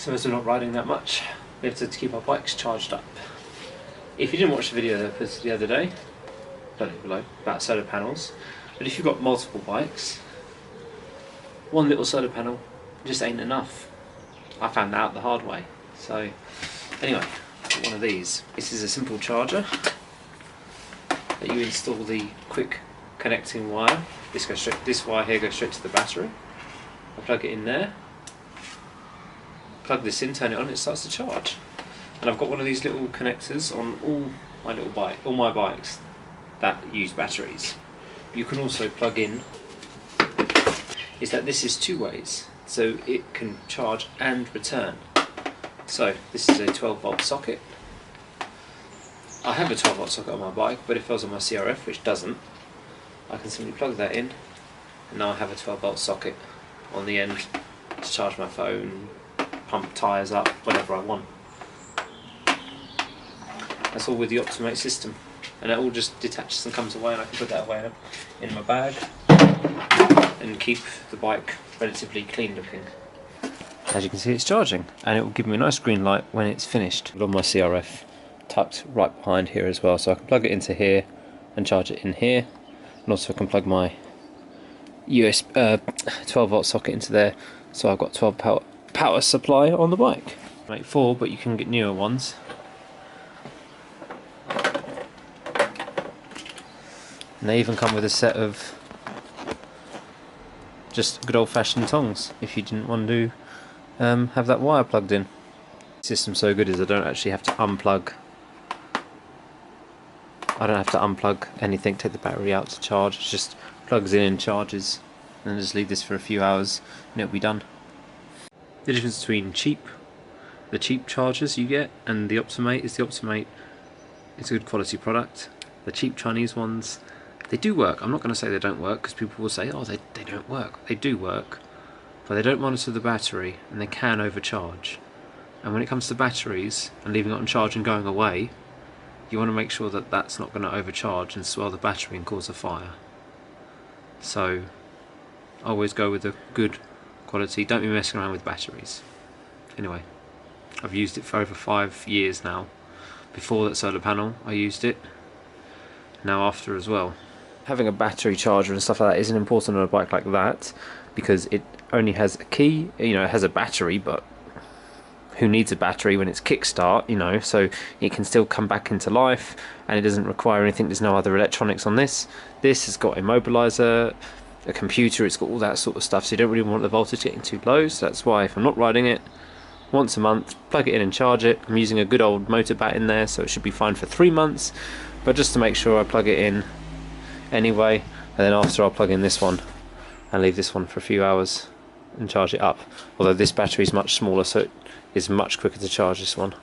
So as we're not riding that much, we have to keep our bikes charged up. If you didn't watch the video that I posted the other day, down below, about solar panels, but if you've got multiple bikes, one little solar panel just ain't enough. I found that out the hard way. So anyway, I've got one of these. This is a simple charger that you install the quick connecting wire. This wire here goes straight to the battery. I plug it in there, plug this in, turn it on, it starts to charge. And I've got one of these little connectors on all my bikes that use batteries. You can also plug in, is that this is two ways, so it can charge and return. So this is a 12-volt socket. I have a 12-volt socket on my bike, but if I was on my CRF, which doesn't, I can simply plug that in, and now I have a 12-volt socket on the end to charge my phone, pump tyres up, whatever I want. That's all with the OptiMate system, and it all just detaches and comes away, and I can put that away in my bag and keep the bike relatively clean looking. As you can see, it's charging, and it will give me a nice green light when it's finished. I've got my CRF tucked right behind here as well, so I can plug it into here and charge it in here, and also I can plug my 12-volt socket into there, so I've got 12 power supply on the bike. Make 4, but you can get newer ones. And they even come with a set of just good old-fashioned tongs if you didn't want to have that wire plugged in. The system's so good is I don't actually have to unplug. I don't have to unplug anything, take the battery out to charge. It just plugs in and charges, and then just leave this for a few hours and it'll be done. The difference between the cheap chargers you get and the OptiMate is the OptiMate is a good quality product. The cheap Chinese ones, they do work. I'm not going to say they don't work, because people will say, oh, they don't work. They do work, but they don't monitor the battery, and they can overcharge. And when it comes to batteries and leaving it on charge and going away, you want to make sure that that's not going to overcharge and swell the battery and cause a fire. So always go with the good quality. Don't be messing around with batteries. Anyway, I've used it for over 5 years now. Before that solar panel, I used it. Now after as well. Having a battery charger and stuff like that isn't important on a bike like that, because it only has a key. You know, it has a battery, but who needs a battery when it's kickstart, you know, so it can still come back into life, and it doesn't require anything. There's no other electronics on this. This has got a mobilizer, a computer, it's got all that sort of stuff, so you don't really want the voltage getting too low. So that's why if I'm not riding it, once a month, plug it in and charge it. I'm using a good old motor bat in there, so it should be fine for 3 months, but just to make sure I plug it in anyway, and then after I'll plug in this one and leave this one for a few hours and charge it up. Although this battery is much smaller, so it is much quicker to charge this one.